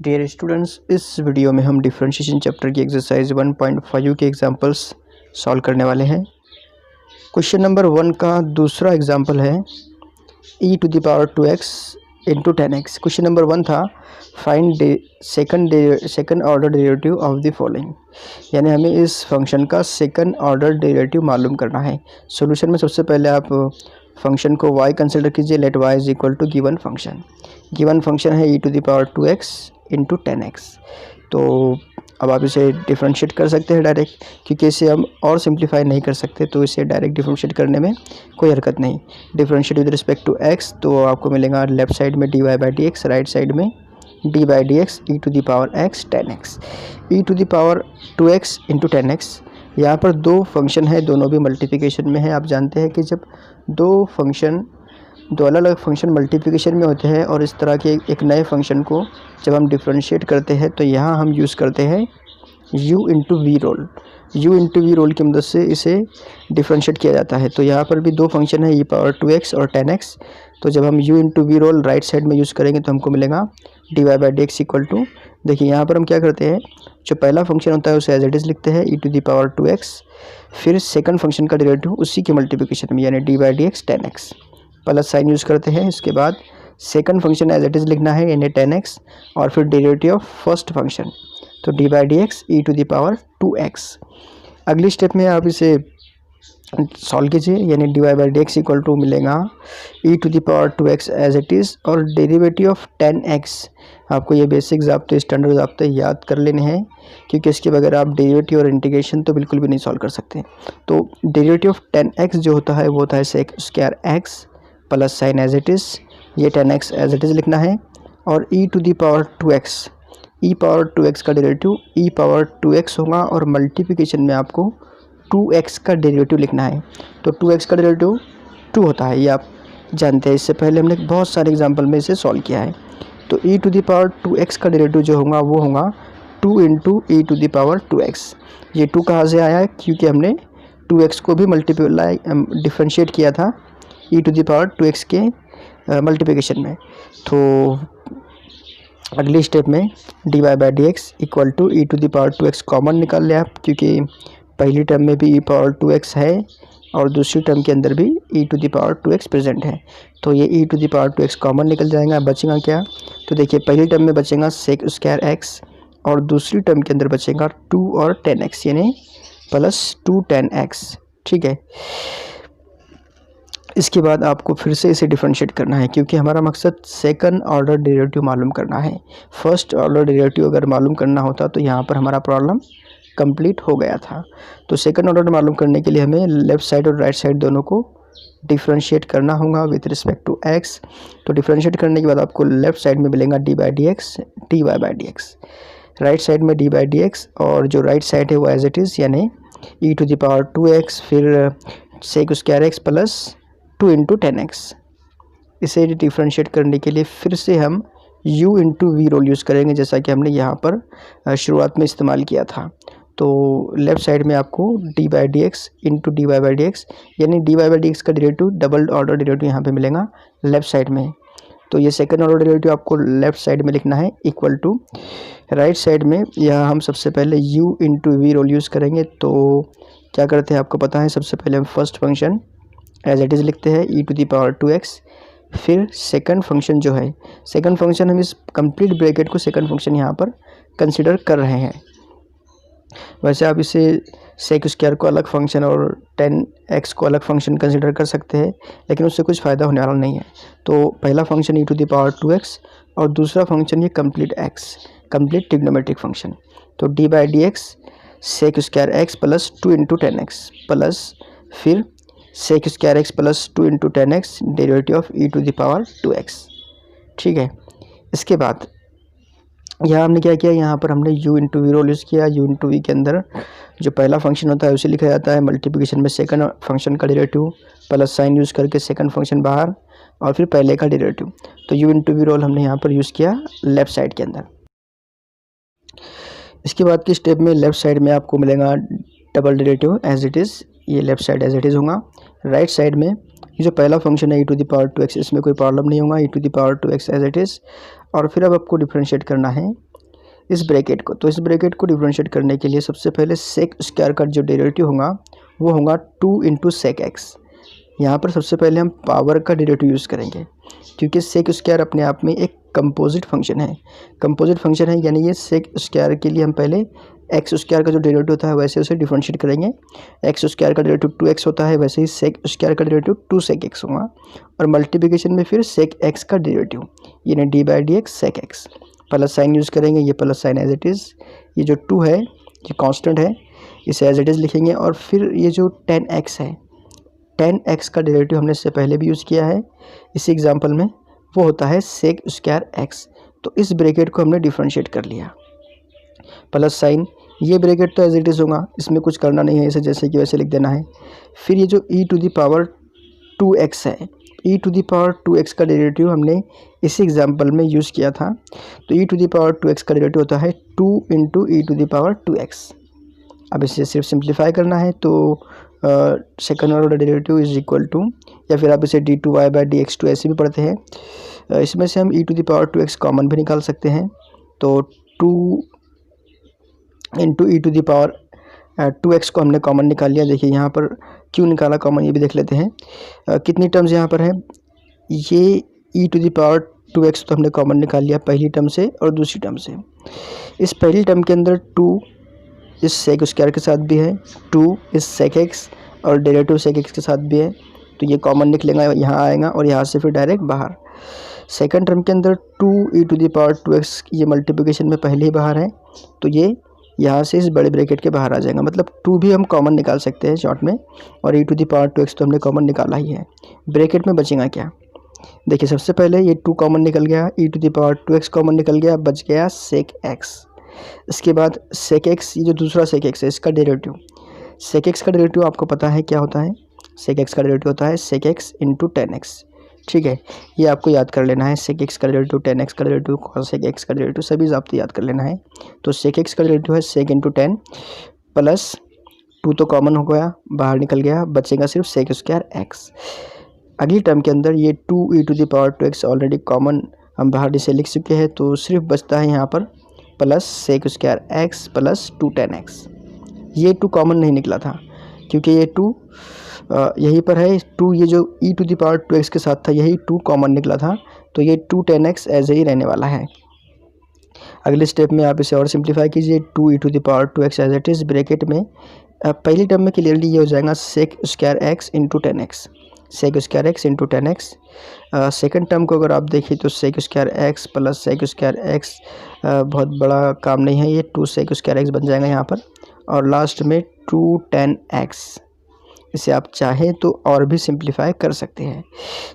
Dear students, इस video में हम डिफरेंशिएशन चैप्टर की एक्सरसाइज 1.5 के एग्जांपल्स सॉल्व करने वाले हैं। क्वेश्चन नंबर 1 का दूसरा एग्जांपल है e to the power 2x into 10x। Question number 1 था find second order derivative of the following, यानी हमें इस फंक्शन का सेकंड ऑर्डर डेरिवेटिव मालूम करना है। सॉल्यूशन में सबसे पहले आप फंक्शन को y कंसिडर कीजिए, let y is equal to given function है e to the power 2x into 10x। तो अब आप इसे डिफ्रेंशिएट कर सकते हैं डायरेक्ट, क्योंकि इसे हम और सिंप्लीफाई नहीं कर सकते, तो इसे डायरेक्ट डिफ्रेंशिएट करने में कोई हरकत नहीं। Differentiate with respect to x, तो आपको मिलेगा लेफ्ट साइड में dy by D x, right side में d by D x e to the power x 10x। E to the power 2x into 10x, यहाँ पर दो फंक्शन है, दोनों भी मल्टीप्लिकेशन में है। आप जानते हैं कि जब दो अलग अलग फंक्शन मल्टीप्लिकेशन में होते हैं और इस तरह के एक नए फंक्शन को जब हम डिफ्रेंशिएट करते हैं तो यहाँ हम यूज़ करते हैं u इंटू वी रोल की मदद से इसे डिफ्रेंशिएट किया जाता है। तो यहाँ पर भी दो फंक्शन है, e पावर 2x और 10x। तो जब हम u into v rule right side में यूज़ करेंगे तो हमको मिलेगा dy by D x equal to, देखिए यहाँ पर हम क्या करते हैं, जो पहला फंक्शन होता है उसे एज इट इज़ लिखते हैं e to the power 2x, फिर सेकंड फंक्शन का डेरिवेटिव उसी के मल्टीप्लिकेशन में, यानी d by D x 10x, plus sign use करते हैं। इसके बाद second function as it is लिखना है, यानी 10x, और फिर डेरिवेटिव ऑफ फर्स्ट फंक्शन, तो d by D x e to the power 2x। अगली स्टेप में आप इसे सॉल्व कीजिए, यानी dy by D x equal to मिलेगा e to the power 2x as it is, और डेरिवेटिव ऑफ 10x। आपको ये बेसिक ज़ाब्ते, स्टैंडर्ड ज़ाब्ते याद कर लेने हैं, क्योंकि इसके बगैर आप डेरिवेटिव और इंटीग्रेशन तो बिल्कुल भी नहीं सॉल्व कर सकते। तो डेरिवेटिव ऑफ 10x जो होता है वो होता है sec square x plus sign as it is, ये 10x एज इट इज़ लिखना है, और e to the power 2x, e power 2x का डेरिवेटिव e पावर 2x होगा, और मल्टीप्लिकेशन में आपको 2x का डेरिवेटिव लिखना है। तो 2x का डेरिवेटिव 2 होता है, ये आप जानते हैं, इससे पहले हमने बहुत सारे एग्जाम्पल में इसे सॉल्व किया है। तो e to the power 2x का डेरिवेटिव जो होगा वो होगा 2 into e to the power 2x। ये 2 कहाँ से आया है, क्योंकि हमने 2x को भी मल्टीप्लाई डिफ्रेंशिएट किया था e to the power 2x के मल्टीप्लिकेशन में। तो अगली स्टेप में dy by D x equal to e to the power 2x common निकाल लिया आप, क्योंकि पहली टर्म में भी e पावर 2x है और दूसरी टर्म के अंदर भी e to the power 2x present है। तो ये e to the power 2x common निकल जाएगा, बचेगा क्या, तो देखिए पहली टर्म में बचेगा सेक स्क्वायर x, और दूसरी टर्म के अंदर बचेगा 2 और 10x, यानी प्लस 2 10x। ठीक है, इसके बाद आपको फिर से इसे डिफरेंशिएट करना है, क्योंकि हमारा मकसद सेकंड ऑर्डर डेरिवेटिव मालूम करना है। फर्स्ट ऑर्डर डेरिवेटिव अगर मालूम करना होता तो यहाँ पर हमारा प्रॉब्लम कंप्लीट हो गया था। तो सेकंड ऑर्डर मालूम करने के लिए हमें लेफ़्ट साइड और राइट साइड दोनों को डिफरेंशिएट करना होगा विथ रिस्पेक्ट टू x। तो डिफरेंशिएट करने के बाद आपको लेफ़्ट साइड में मिलेगा d by D x dy by D x, right side में डी बाई डी एक्स, और जो राइट साइड है वो एज इट इज़, यानी e to the power 2x, फिर sec square x plus 2 into 10x। इसे डिफ्रेंशिएट करने के लिए फिर से हम u into v rule use करेंगे, जैसा कि हमने यहाँ पर शुरुआत में इस्तेमाल किया था। तो लेफ़्ट साइड में आपको d by D x into dy by D x, यानी dy बाई डी एक्स का डेरिवेटिव डबल ऑर्डर डेरिवेटिव यहाँ पे मिलेगा लेफ़्ट साइड में। तो ये सेकंड ऑर्डर डेरिवेटिव आपको लेफ़्ट साइड में लिखना है इक्वल टू, राइट साइड में यहाँ हम सबसे पहले u into v rule use करेंगे। तो क्या करते हैं आपको पता है, सबसे पहले हम first function as it is लिखते हैं e to the power 2x, फिर सेकंड फंक्शन जो है, सेकंड फंक्शन हम इस कंप्लीट ब्रैकेट को सेकंड फंक्शन यहाँ पर कंसिडर कर रहे हैं। वैसे आप इसे सेक स्क्वायर को अलग फंक्शन और 10x को अलग फंक्शन कंसिडर कर सकते हैं, लेकिन उससे कुछ फ़ायदा होने वाला नहीं है। तो पहला function e to the power 2x, और दूसरा फंक्शन ये complete x, complete trigonometric function. तो d by D x sec square x plus 2 into 10x, plus फिर sec square x plus 2 into 10x, derivative of e to the power 2x। ठीक है, इसके बाद यहाँ हमने क्या किया, यहाँ पर हमने u into v rule use किया। u इंटू वी के अंदर जो पहला फंक्शन होता है उसे लिखा जाता है, मल्टीप्लिकेशन में सेकंड फंक्शन का डेरिवेटिव, प्लस साइन यूज़ करके सेकंड फंक्शन बाहर, और फिर पहले का डेरिवेटिव। तो u इंटू वी रोल हमने यहाँ पर यूज़ किया लेफ़्ट साइड के अंदर। इसके बाद की स्टेप में लेफ़्ट साइड में आपको मिलेगा double derivative as it is, ये left side as it is होगा। राइट साइड में ये जो पहला फंक्शन है e to the power 2x, इसमें कोई प्रॉब्लम नहीं होगा, e to the power 2x as it is. और फिर अब आपको डिफरेंशिएट करना है इस ब्रैकेट को। तो इस ब्रैकेट को डिफरेंशिएट करने के लिए सबसे पहले सेक स्क्वायर का जो डेरिवेटिव होगा वो होगा 2 इंटू सेक एक्स। यहाँ पर सबसे पहले हम पावर का डेरिवेटिव यूज़ करेंगे, क्योंकि सेक स्क्वायर अपने आप में एक कंपोजिट फंक्शन है। कंपोजिट फंक्शन है यानी ये सेक स्क्वायर के लिए हम पहले एक्स स्क्वायर का जो डेरिवेटिव होता है वैसे उसे डिफरेंशिएट करेंगे। एक्स स्क्वायर का डेरिवेटिव 2x होता है, वैसे ही सेक स्क्वायर का डेरिवेटिव 2 सेक एक्स होगा। और मल्टीप्लिकेशन में फिर सेक एक्स का डेरिवेटिव यानी d by D x sec x. Plus sign use करेंगे, ये plus sign as it is, ये जो 2 है ये कांस्टेंट है, इसे एज इट इज़ लिखेंगे। और फिर ये जो 10x है, 10x का डेरिवेटिव हमने इससे पहले भी यूज़ किया है इसी एग्जांपल में, वो होता है सेक स्क्वायर x। तो इस ब्रैकेट को हमने डिफरेंशिएट कर लिया। प्लस साइन, ये ब्रैकेट तो एज इट इज़ होगा, इसमें कुछ करना नहीं है, इसे जैसे कि वैसे लिख देना है। फिर ये जो e to the power 2x है, e to the power 2x का डेरिवेटिव हमने इसी एग्जांपल में यूज़ किया था। तो e to the power 2x का डेरिवेटिव होता है 2 into e to the power 2x। अब इसे सिर्फ सिंप्लीफाई करना है, तो second order derivative is equal to, या फिर आप इसे d2y बाई dx2 ऐसे भी पढ़ते हैं। इसमें से हम e to the power 2x common भी निकाल सकते हैं। तो 2 into e to the power 2x को हमने कॉमन निकाल लिया। देखिए यहाँ पर क्यों निकाला कॉमन, ये भी देख लेते हैं। कितनी टर्म्स यहाँ पर है, ये e to the power 2x तो हमने कॉमन निकाल लिया पहली टर्म से और दूसरी टर्म से। इस पहली टर्म के अंदर 2 इस सेक स्क्वायर के साथ भी है, 2 इस सेक एक्स और डेरिवेटिव सेक एक्स के साथ भी है, तो ये कॉमन निकलेगा, यहाँ आएगा और यहाँ से फिर डायरेक्ट बाहर। सेकंड टर्म के अंदर 2 ई टू द पावर 2x, ये मल्टीप्लिकेशन में पहले ही बाहर है, तो ये यहाँ से इस बड़े ब्रैकेट के बाहर आ जाएगा। मतलब 2 भी हम कॉमन निकाल सकते हैं शॉर्ट में, और ई टू द पावर 2x तो हमने कॉमन निकाला ही है। ब्रैकेट में बचेगा क्या, देखिए सबसे पहले ये 2 कॉमन निकल गया, E to the power 2x common निकल गया, बच गया सेक एक्स। इसके बाद सेक एक्स, ये जो दूसरा सेक एक्स है इसका डेरिवेटिव, सेक एक्स का डेरिवेटिव आपको पता है क्या होता है, सेक एक्स का डेरिवेटिव होता है सेक एक्स इंटू 10x। ठीक है, ये आपको याद कर लेना है, सेक एक्स का डेरिवेटिव 10x का डेरिवेटिव कॉस सेक एक्स का डेरिवेटिव सभी आपको याद कर लेना है। तो सेक एक्स का डेरिवेटिव है सेक इंटू 10 प्लस 2 तो कॉमन हो गया, बाहर निकल गया, बचेगा सिर्फ सेक स्क्वायर एक्स। अगली टर्म के अंदर ये 2 ई to the power 2x already common हम बाहर इसे लिख चुके हैं, तो सिर्फ बचता है यहाँ पर plus sec square x plus 2 10x। ये 2 कॉमन नहीं निकला था क्योंकि ये 2 यहीं पर है, 2 ये जो e to the power 2x के साथ था यही 2 कॉमन निकला था, तो ये 2 10x ऐसे ही रहने वाला है। अगले स्टेप में आप इसे और सिंप्लीफाई कीजिए, 2 ई to the power 2x as it is bracket में पहली टर्म में क्लियरली ये हो जाएगा sec square X into 10x, sec square X into 10x। Second term को अगर आप देखिए तो sec square x plus sec square X बहुत बड़ा काम नहीं है, ये 2 सेक स्क्वायर एक्स बन जाएगा यहाँ पर, और लास्ट में 2 10x। इसे आप चाहें तो और भी सिंप्लीफाई कर सकते हैं।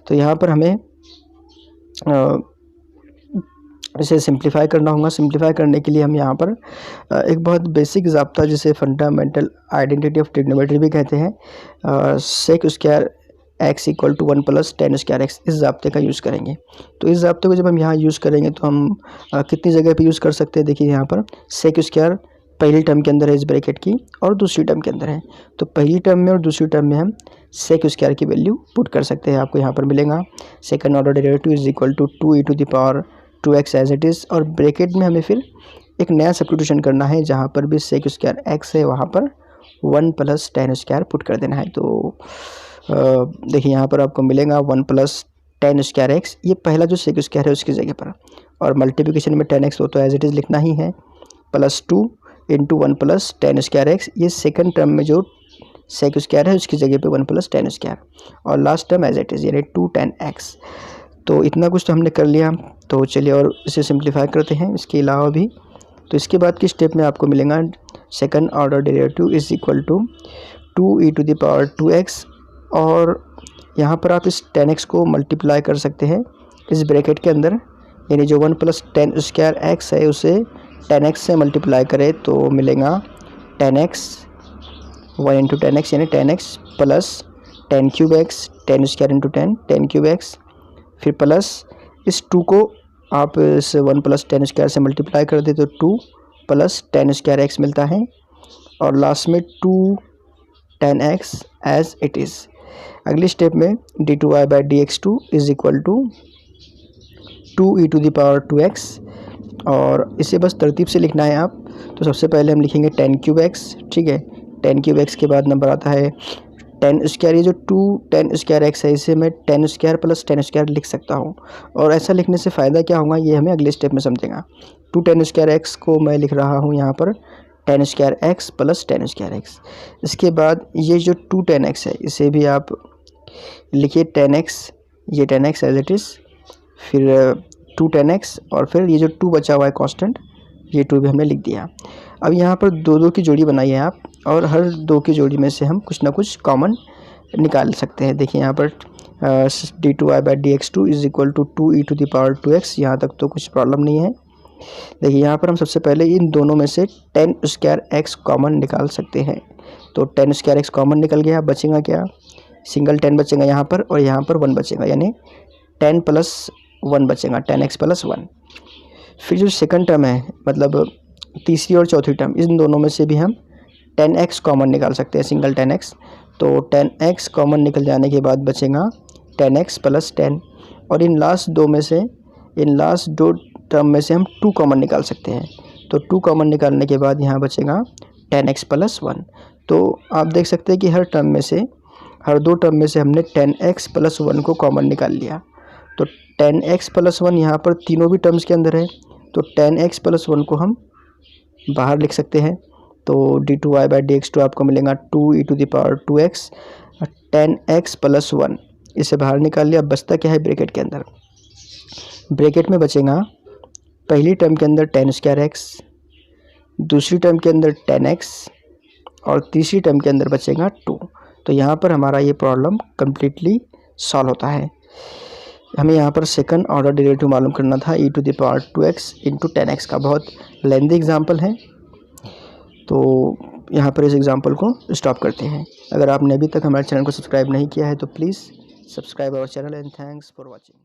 तो यहाँ पर हमें इसे सिंप्लीफाई करना होगा। सिंप्लीफाई करने के लिए हम यहाँ पर एक बहुत बेसिक ज़ाब्ता जिसे फंडामेंटल आइडेंटिटी ऑफ ट्रिग्नोमेट्री भी कहते हैं, sec square x equal to 1 plus 10 square x, इस ज़ाब्ते का यूज़ करेंगे। तो इस ज़ाब्ते को जब हम यहाँ यूज़ करेंगे तो हम कितनी जगह पे यूज़ कर सकते हैं, देखिए यहाँ पर सेक स्क्वायर पहली टर्म के अंदर है इस ब्रैकेट की और दूसरी टर्म के अंदर है, तो पहली टर्म में और दूसरी टर्म में हम सेक स्क्वायर की वैल्यू पुट कर सकते हैं। आपको यहाँ पर मिलेगा second order derivative is equal to 2 E to the power 2x as it is, और ब्रैकेट में हमें फिर एक नया सब्स्टिट्यूशन करना है, जहाँ पर भी सेक स्क्वायर एक्स है वहाँ पर 1 प्लस 10 स्क्वायर पुट कर देना है। तो देखिए यहाँ पर आपको मिलेगा 1 प्लस 10 स्क्वायर एक्स, ये पहला जो सेक स्क्वायर है उसकी जगह पर, और मल्टीप्लिकेशन में 10x हो तो एज इट इज़ लिखना ही है, plus 2 into 1 plus 10 square x, ये सेकंड टर्म में जो सेक स्क्वायर है उसकी जगह पे 1 प्लस 10 स्क्वायर, और last term as it is यानी 2 10x। तो इतना कुछ तो हमने कर लिया, तो चलिए और इसे सिंप्लीफाई करते हैं इसके अलावा भी। तो इसके बाद की स्टेप में आपको मिलेगा second order derivative is equal to 2 E to the power 2x, और यहाँ पर आप इस 10x को मल्टीप्लाई कर सकते हैं इस ब्रैकेट के अंदर, यानी जो 1 प्लस 10 स्क्वायर एक्स है उसे 10x से मल्टीप्लाई करें तो मिलेगा 10x, 1 इंटू 10x यानी 10x plus 10 cube x, 10 square into 10 10 cube x, फिर प्लस इस 2 को आप इस 1 प्लस 10 स्क्वायर से मल्टीप्लाई कर दे तो 2 प्लस 10 स्क्वायर एक्स मिलता है, और लास्ट में 2 10x एज इट इज़। अगली स्टेप में d2y by dx2 is equal to 2 E to the power 2x, और इसे बस तरतीब से लिखना है आप। तो सबसे पहले हम लिखेंगे 10 क्यूब एक्स, ठीक है। 10 क्यूब एक्स के बाद नंबर आता है 10 स्क्वायर। ये जो 10 स्क्वायर एक्स है इसे मैं 10 स्क्वायर प्लस 10 स्क्वायर लिख सकता हूँ। और ऐसा लिखने से फ़ायदा क्या होगा ये हमें अगले स्टेप में समझेगा। 10 स्क्वायर एक्स को मैं लिख रहा हूँ यहाँ पर 10 square x plus 10 square x. इसके बाद ये जो 10 एक्स है इसे भी आप लिखिए 10 एक्स, ये 10 एक्स एज इट इज़, फिर 10 एक्स और फिर ये जो 2 बचा हुआ है कांस्टेंट, ये 2 भी हमने लिख दिया। अब यहाँ पर दो की जोड़ी बनाई है आप, और हर 2 की जोड़ी में से हम कुछ ना कुछ कॉमन निकाल सकते हैं। देखिए यहाँ पर d2y/dx2 is equal to 2e⁻²x, यहाँ तक तो कुछ प्रॉब्लम नहीं है। देखिए यहाँ पर हम सबसे पहले इन दोनों में से 10 स्क्वायर एक्स कॉमन निकाल सकते हैं। तो 10 स्क्वायर एक्स कॉमन निकल गया, बचेगा क्या, सिंगल 10 बचेगा यहाँ पर, और यहाँ पर 1 बचेगा, यानी 10 + 1 बचेगा, 10x + 1। फिर जो सेकंड टर्म है, मतलब तीसरी और चौथी टर्म, इन दोनों में से भी हम 10x कॉमन निकाल सकते हैं, सिंगल 10x। तो 10x कॉमन निकल जाने के बाद बचेगा 10x + 10। और इन लास्ट दो टर्म में से हम 2 कॉमन निकाल सकते हैं। तो 2 कॉमन निकालने के बाद यहाँ बचेगा 10x + 1। तो आप देख सकते हैं कि हर 2 टर्म में से हमने 10x + 1 को कॉमन निकाल लिया। तो 10x + 1 यहाँ पर तीनों भी टर्म्स के अंदर है, तो 10x + 1 को हम बाहर लिख सकते हैं। तो d2y/dx2 आपको मिलेगा 2e⁻²x, 10x + 1 इसे बाहर निकाल लिया। बचता क्या है ब्रैकेट के अंदर, ब्रैकेट में बचेगा पहली टर्म के अंदर 10 स्क्वायर एक्स, दूसरी टर्म के अंदर 10x और तीसरी टर्म के अंदर बचेगा 2। तो यहाँ पर हमारा ये प्रॉब्लम कम्प्लीटली सॉल्व होता है। हमें यहाँ पर सेकंड ऑर्डर डेरिवेटिव मालूम करना था e⁻²x × 10x का। बहुत लेंदी एग्जाम्पल है, तो यहाँ पर इस एग्जाम्पल को स्टॉप करते हैं। अगर आपने अभी तक हमारे चैनल को सब्सक्राइब नहीं किया है तो please subscribe our channel and thanks for watching.